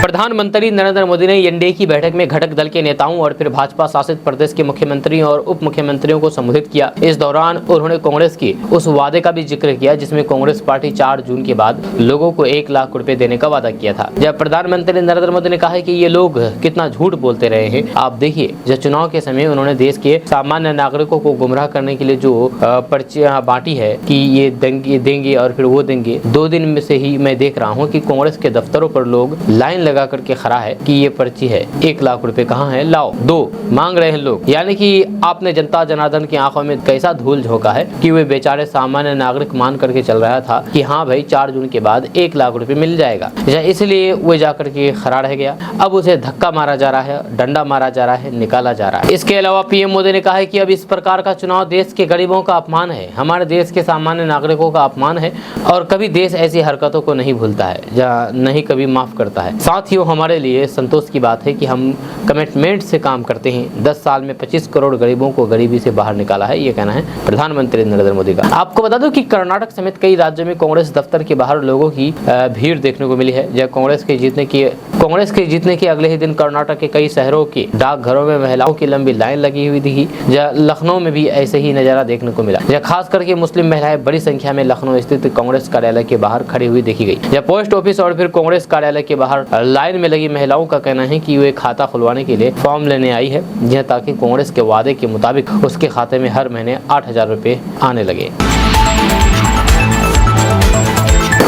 प्रधानमंत्री नरेंद्र मोदी ने एनडीए की बैठक में घटक दल के नेताओं और फिर भाजपा शासित प्रदेश के मुख्यमंत्रियों और उप मुख्यमंत्रियों को संबोधित किया। इस दौरान उन्होंने कांग्रेस के उस वादे का भी जिक्र किया जिसमें कांग्रेस पार्टी 4 जून के बाद लोगों को 1 लाख रुपए देने का वादा किया था। जब प्रधानमंत्री नरेंद्र मोदी ने कहा कि ये लोग कितना झूठ बोलते रहे हैं। आप देखिए, जब चुनाव के समय उन्होंने देश के सामान्य नागरिकों को गुमराह करने के लिए जो पर्चियां बांटी है कि ये देंगे और फिर वो देंगे, 2 दिन में से ही मैं देख रहा हूँ कि कांग्रेस के दफ्तरों पर लोग लाइन लगा करके खड़ा है कि ये पर्ची है, 1 लाख रुपए कहाँ है, लाओ, दो मांग रहे हैं लोग। यानी कि आपने जनता जनार्दन की आंखों में कैसा धूल झोंका है कि वे बेचारे सामान्य नागरिक मान करके चल रहा था कि हाँ भाई 4 जून के बाद 1 लाख रुपए मिल जाएगा, इसलिए वो जाकर के खड़ा रह गया। अब उसे धक्का मारा जा रहा है, डंडा मारा जा रहा है, निकाला जा रहा है। इसके अलावा पीएम मोदी ने कहा है कि अब इस प्रकार का चुनाव देश के गरीबों का अपमान है, हमारे देश के सामान्य नागरिकों का अपमान है और कभी देश ऐसी हरकतों को नहीं भूलता है या नहीं कभी माफ करता है। साथियों, हमारे लिए संतोष की बात है कि हम कमिटमेंट से काम करते हैं। 10 साल में 25 करोड़ गरीबों को गरीबी से बाहर निकाला है, ये कहना है प्रधानमंत्री नरेंद्र मोदी का। आपको बता दूं कि कर्नाटक समेत कई राज्यों में कांग्रेस दफ्तर के बाहर लोगों की भीड़ देखने को मिली है। जब कांग्रेस के जीतने के अगले ही दिन कर्नाटक के कई शहरों के डाकघरों में महिलाओं की लंबी लाइन लगी हुई दिखी। लखनऊ में भी ऐसे ही नजारा देखने को मिला। खास करके मुस्लिम महिलाएं बड़ी संख्या में लखनऊ स्थित कांग्रेस कार्यालय के बाहर खड़ी हुई देखी गई। पोस्ट ऑफिस और फिर कांग्रेस कार्यालय के बाहर लाइन में लगी महिलाओं का कहना है कि वे खाता खुलवाने के लिए फॉर्म लेने आई है, यह ताकि कांग्रेस के वादे के मुताबिक उसके खाते में हर महीने 8,000 रुपए आने लगे।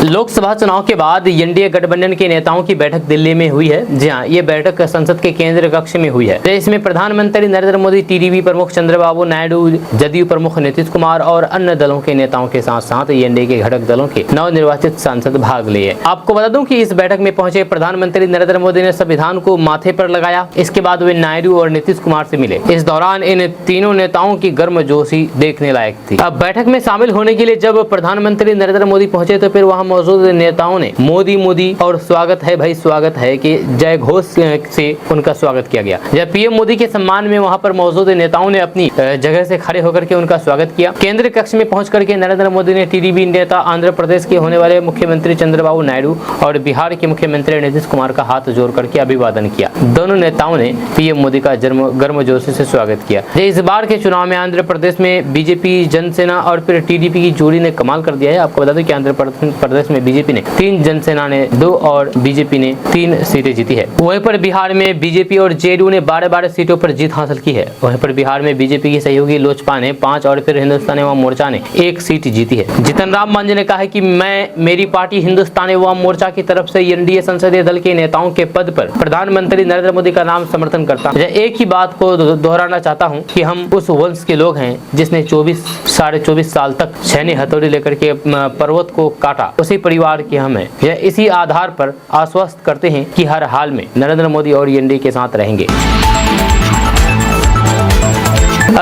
लोकसभा चुनाव के बाद एनडीए गठबंधन के नेताओं की बैठक दिल्ली में हुई है। जी हाँ, ये बैठक संसद के केंद्रीय कक्ष में हुई है। इसमें प्रधानमंत्री नरेंद्र मोदी, टीडीपी प्रमुख चंद्रबाबू नायडू, जदयू प्रमुख नीतीश कुमार और अन्य दलों के नेताओं के साथ साथ एनडीए के घटक दलों के नवनिर्वाचित सांसद भाग लिए। आपको बता दूं कि इस बैठक में पहुंचे प्रधानमंत्री नरेंद्र मोदी ने संविधान को माथे पर लगाया। इसके बाद वे नायडू और नीतीश कुमार से मिले। इस दौरान इन तीनों नेताओं की गर्मजोशी देखने लायक थी। अब बैठक में शामिल होने के लिए जब प्रधानमंत्री नरेंद्र मोदी पहुंचे तो फिर वहां मौजूद नेताओं ने मोदी मोदी और स्वागत है भाई स्वागत है कि जय घोष से उनका स्वागत किया गया। जब पीएम मोदी के सम्मान में वहां पर मौजूद नेताओं ने अपनी जगह से खड़े होकर के उनका स्वागत किया। केंद्रीय कक्ष में पहुंच करके नरेंद्र मोदी ने टीडीपी नेता, आंध्र प्रदेश के होने वाले मुख्यमंत्री चंद्रबाबू नायडू और बिहार के मुख्यमंत्री नीतीश कुमार का हाथ जोड़ करके अभिवादन किया। दोनों नेताओं ने पीएम मोदी का गर्मजोशी से स्वागत किया। इस बार के चुनाव में आंध्र प्रदेश में बीजेपी, जनसेना और फिर टीडीपी की जोड़ी ने कमाल कर दिया है। आपको बता दें कि आंध्र प्रदेश में बीजेपी ने 3, जनसेना ने 2 और बीजेपी ने 3 सीटें जीती है। वहीं पर बिहार में बीजेपी और जेडीयू ने 12 सीटों पर जीत हासिल की है। वहीं पर बिहार में बीजेपी की सहयोगी लोजपा ने 5 और फिर हिंदुस्तानी अवाम मोर्चा ने 1 सीट जीती है। जीतन राम मांझी ने कहा है कि मेरी पार्टी हिंदुस्तानी अवाम मोर्चा की तरफ से एनडीए संसदीय दल के नेताओं के पद पर प्रधानमंत्री नरेंद्र मोदी का नाम समर्थन करता है। एक ही बात को दोहराना चाहता हूँ कि हम उस वंश के लोग हैं जिसने 24 साल तक छेनी हथौड़ी लेकर के पर्वत को काटा। उसी परिवार के हम हैं। यह इसी आधार पर आश्वस्त करते हैं कि हर हाल में नरेंद्र मोदी और एनडीए के साथ रहेंगे।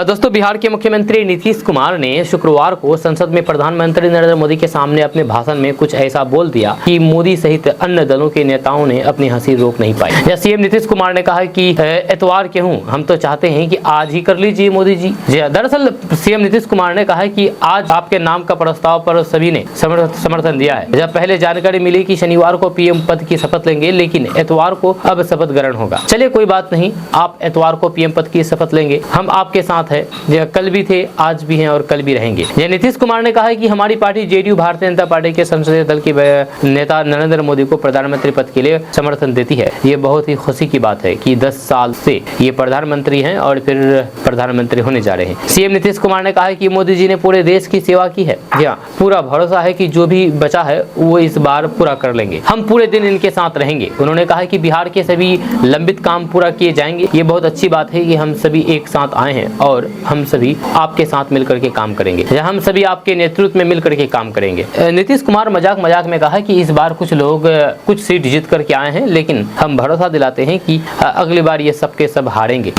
दोस्तों, बिहार के मुख्यमंत्री नीतीश कुमार ने शुक्रवार को संसद में प्रधानमंत्री नरेंद्र मोदी के सामने अपने भाषण में कुछ ऐसा बोल दिया कि मोदी सहित अन्य दलों के नेताओं ने अपनी हंसी रोक नहीं पाई। सीएम नीतीश कुमार ने कहा कि एतवार के हूँ, हम तो चाहते हैं कि आज ही कर लीजिए मोदी जी। दरअसल सीएम नीतीश कुमार ने कहा है कि आज आपके नाम का प्रस्ताव पर सभी ने समर्थन दिया है। जब पहले जानकारी मिली कि शनिवार को पीएम पद की शपथ लेंगे, लेकिन एतवार को अब शपथ ग्रहण होगा। चलिए कोई बात नहीं, आप एतवार को पीएम पद की शपथ लेंगे, हम आपके साथ है। कल भी थे, आज भी हैं और कल भी रहेंगे। नीतीश कुमार ने कहा है कि हमारी party JDU Bharatiya Janata party के संसदीय दल के नेता नरेंद्र मोदी को प्रधानमंत्री पद के लिए समर्थन देती है। ये बहुत ही खुशी की बात है कि 10 साल से ये प्रधानमंत्री हैं और फिर प्रधानमंत्री होने जा रहे हैं। सीएम नीतीश कुमार ने कहा है कि मोदी जी ने पूरे देश की सेवा की है। पूरा भरोसा है कि जो भी बचा है वो इस बार पूरा कर लेंगे। हम पूरे दिन इनके साथ रहेंगे। उन्होंने कहा कि बिहार के सभी लंबित काम पूरा किए जाएंगे। ये बहुत अच्छी बात है कि हम सभी एक साथ आए हैं और हम सभी आपके साथ मिलकर के काम करेंगे। हम सभी आपके नेतृत्व में मिलकर के काम करेंगे। नीतीश कुमार मजाक में कहा कि इस बार कुछ लोग कुछ सीट जीत करके आए हैं, लेकिन हम भरोसा दिलाते हैं कि अगली बार ये सबके सब हारेंगे।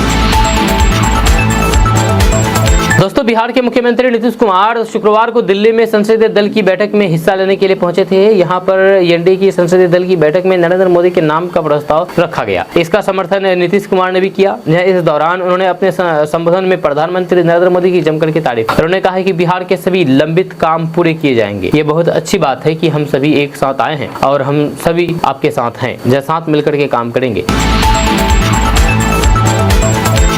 दोस्तों, बिहार के मुख्यमंत्री नीतीश कुमार शुक्रवार को दिल्ली में संसदीय दल की बैठक में हिस्सा लेने के लिए पहुंचे थे। यहां पर एनडीए की संसदीय दल की बैठक में नरेंद्र मोदी के नाम का प्रस्ताव रखा गया। इसका समर्थन नीतीश कुमार ने भी किया। इस दौरान उन्होंने अपने संबोधन में प्रधानमंत्री नरेंद्र मोदी की जमकर के तारीफ। उन्होंने कहा कि बिहार के सभी लंबित काम पूरे किए जाएंगे। ये बहुत अच्छी बात है कि हम सभी एक साथ आए हैं और हम सभी आपके साथ हैं, साथ मिलकर के काम करेंगे।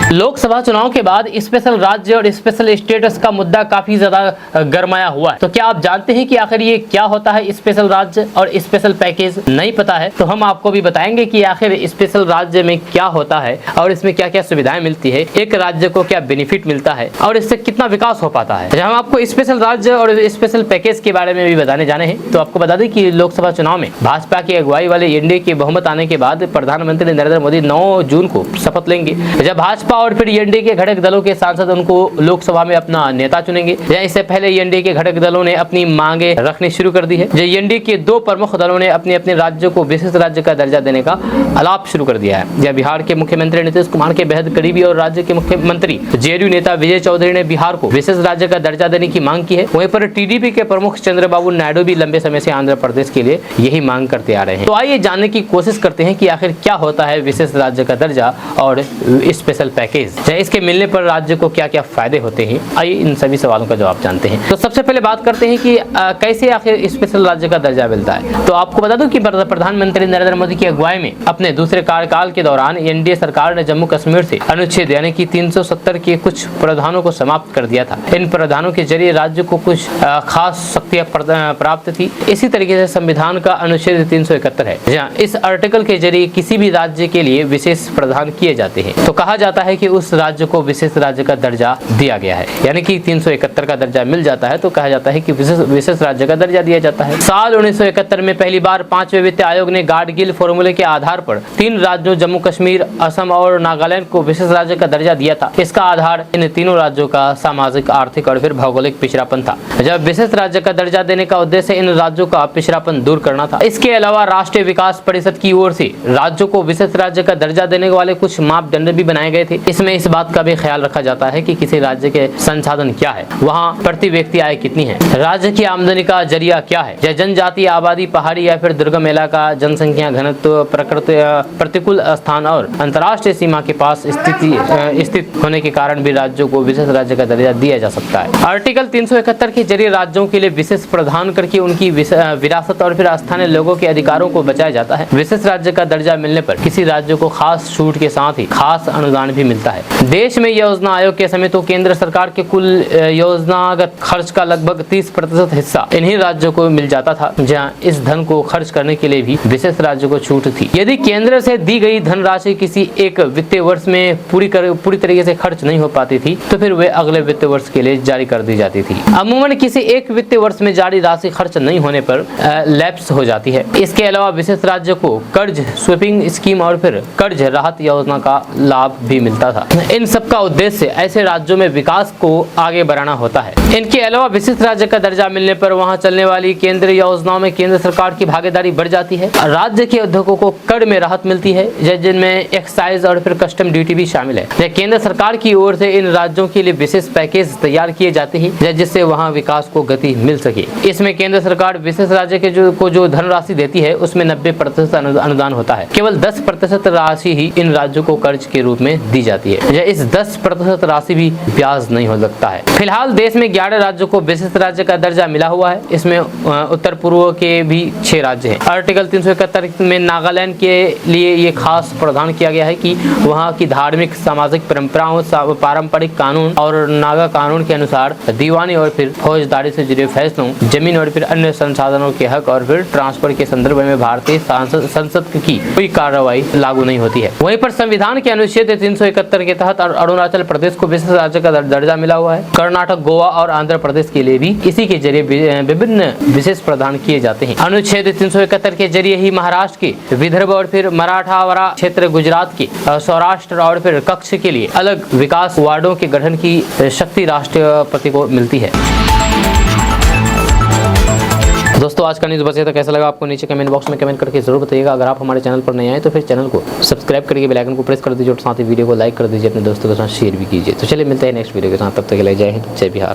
लोकसभा चुनाव के बाद स्पेशल राज्य और स्पेशल स्टेटस का मुद्दा काफी ज्यादा गरमाया हुआ है। तो क्या आप जानते हैं कि आखिर ये क्या होता है स्पेशल राज्य और स्पेशल पैकेज? नहीं पता है तो हम आपको भी बताएंगे कि आखिर स्पेशल राज्य में क्या होता है और इसमें क्या क्या सुविधाएं मिलती है, एक राज्य को क्या बेनिफिट मिलता है और इससे कितना विकास हो पाता है। हम आपको स्पेशल राज्य और स्पेशल पैकेज के बारे में भी बताने जाने हैं। तो आपको बता दें कि लोकसभा चुनाव में भाजपा की अगुवाई वाले एनडीए के बहुमत आने के बाद प्रधानमंत्री नरेंद्र मोदी 9 जून को शपथ लेंगे। जब भाजपा और फिर एनडीए के घटक दलों के सांसद उनको लोकसभा में अपना नेता चुनेंगे। इससे पहले एनडीए के घटक दलों ने अपनी मांगे रखनी शुरू कर दी है। एनडीए के 2 प्रमुख दलों ने अपने अपने राज्य को विशेष राज्य का दर्जा देने का आलाप शुरू कर दिया है। बिहार के मुख्यमंत्री नीतीश कुमार के बेहद करीबी और राज्य के मुख्यमंत्री जेडीयू नेता विजय चौधरी ने बिहार को विशेष राज्य का दर्जा देने की मांग की है। वहीं पर टीडीपी के प्रमुख चंद्रबाबू नायडू भी लंबे समय से आंध्र प्रदेश के लिए यही मांग करते आ रहे हैं। तो आइए जानने की कोशिश करते हैं कि आखिर क्या होता है विशेष राज्य का दर्जा और स्पेशल पैकेज। पैकेज, इसके मिलने पर राज्य को क्या क्या फायदे होते हैं, आइए इन सभी सवालों का जवाब जानते हैं। तो सबसे पहले बात करते हैं कि कैसे आखिर स्पेशल राज्य का दर्जा मिलता है। तो आपको बता दूं कि प्रधानमंत्री नरेंद्र मोदी की अगुवाई में अपने दूसरे कार्यकाल के दौरान एनडीए सरकार ने जम्मू कश्मीर से अनुच्छेद यानी कि 370 के कुछ प्रावधानों को समाप्त कर दिया था। इन प्रावधानों के जरिए राज्य को कुछ खास शक्तियां प्राप्त थी। इसी तरीके से संविधान का अनुच्छेद 371 है, जहाँ इस आर्टिकल के जरिए किसी भी राज्य के लिए विशेष प्रावधान किए जाते हैं तो कहा जाता है कि उस राज्य को विशेष राज्य का दर्जा दिया गया है, यानी कि 371 का दर्जा मिल जाता है तो कहा जाता है कि विशेष राज्य का दर्जा दिया जाता है। साल 1971 में पहली बार 5वें वित्त आयोग ने गाडगिल फॉर्मूले के आधार पर 3 राज्यों जम्मू कश्मीर, असम और नागालैंड को विशेष राज्य का दर्जा दिया था। इसका आधार इन तीनों राज्यों का सामाजिक, आर्थिक और फिर भौगोलिक पिछड़ापन था। जब विशेष राज्य का दर्जा देने का उद्देश्य इन राज्यों का पिछड़ापन दूर करना था। इसके अलावा राष्ट्रीय विकास परिषद की ओर से राज्यों को विशेष राज्य का दर्जा देने वाले कुछ मापदंड भी बनाए गए थे। इसमें इस बात का भी ख्याल रखा जाता है कि किसी राज्य के संसाधन क्या है, वहाँ प्रति व्यक्ति आय कितनी है, राज्य की आमदनी का जरिया क्या है, या जनजातीय आबादी, पहाड़ी या फिर दुर्गम इलाका, जनसंख्या घनत्व, प्रकृति प्रतिकूल स्थान और अंतर्राष्ट्रीय सीमा के पास स्थित होने के कारण भी राज्यों को विशेष राज्य का दर्जा दिया जा सकता है। आर्टिकल 371 के जरिए राज्यों के लिए विशेष प्रावधान करके उनकी विरासत और फिर स्थानीय लोगों के अधिकारों को बचाया जाता है। विशेष राज्य का दर्जा मिलने पर किसी राज्य को खास छूट के साथ ही खास अनुदान भी मिलता है। देश में योजना आयोग के समय तो केंद्र सरकार के कुल योजनागत खर्च का लगभग 30% हिस्सा इन्हीं राज्यों को मिल जाता था, जहां इस धन को खर्च करने के लिए भी विशेष राज्य को छूट थी। यदि केंद्र से दी गई धनराशि किसी एक वित्तीय वर्ष में पूरी तरीके से खर्च नहीं हो पाती थी तो फिर वे अगले वित्तीय वर्ष के लिए जारी कर दी जाती थी। अमूमन किसी एक वित्तीय वर्ष में जारी राशि खर्च नहीं होने पर लैप्स हो जाती है। इसके अलावा विशेष राज्य को कर्ज स्वीपिंग स्कीम और फिर कर्ज राहत योजना का लाभ भी मिलता था। इन सब का उद्देश्य ऐसे राज्यों में विकास को आगे बढ़ाना होता है। इनके अलावा विशिष्ट राज्य का दर्जा मिलने पर वहां चलने वाली केंद्रीय योजनाओं में केंद्र सरकार की भागीदारी बढ़ जाती है। राज्य के उद्योगों को कर में राहत मिलती है, जिनमें एक्साइज और फिर कस्टम ड्यूटी भी शामिल है। केंद्र सरकार की ओर से इन राज्यों के लिए विशेष पैकेज तैयार किए जाते हैं जिससे वहां विकास को गति मिल सके। इसमें केंद्र सरकार विशेष राज्य के जो धनराशि देती है उसमें 90% अनुदान होता है। केवल 10% राशि ही इन राज्यों को कर्ज के रूप में दी जाती है। इस 10% राशि भी ब्याज नहीं हो सकता है। फिलहाल देश में 11 राज्यों को विशिष्ट राज्य का दर्जा मिला हुआ है। इसमें उत्तर पूर्व के भी 6 राज्य हैं। आर्टिकल 371 में नागालैंड के लिए ये खास प्रावधान किया गया है कि वहाँ की धार्मिक, सामाजिक परंपराओं, पारंपरिक कानून और नागा कानून के अनुसार दीवानी और फिर फौजदारी से जुड़े फैसलों, जमीन और फिर अन्य संसाधनों के हक और फिर ट्रांसफर के संदर्भ में भारतीय संसद की कोई कार्रवाई लागू नहीं होती है। वहीं पर संविधान के अनुच्छेद 371 के तहत अरुणाचल प्रदेश को विशेष राज्य का दर्जा मिला हुआ है। कर्नाटक, गोवा और आंध्र प्रदेश के लिए भी इसी के जरिए विभिन्न विशेष प्रावधान किए जाते हैं। अनुच्छेद 371 के जरिए ही महाराष्ट्र के विदर्भ और फिर मराठावाड़ा क्षेत्र, गुजरात के सौराष्ट्र और फिर कच्छ के लिए अलग विकास वार्डों के गठन की शक्ति राष्ट्रपति को मिलती है। दोस्तों आज का न्यूज़ बस ये था। कैसा लगा आपको नीचे कमेंट बॉक्स में कमेंट करके जरूर बताइएगा। अगर आप हमारे चैनल पर नए आए तो फिर चैनल को सब्सक्राइब करके बेल आइकन को प्रेस कर दीजिए और साथ ही वीडियो को लाइक कर दीजिए, अपने दोस्तों के साथ शेयर भी कीजिए। तो चलिए मिलते हैं नेक्स्ट वीडियो के साथ, तब तक के लिए जय हिंद, जय बिहार।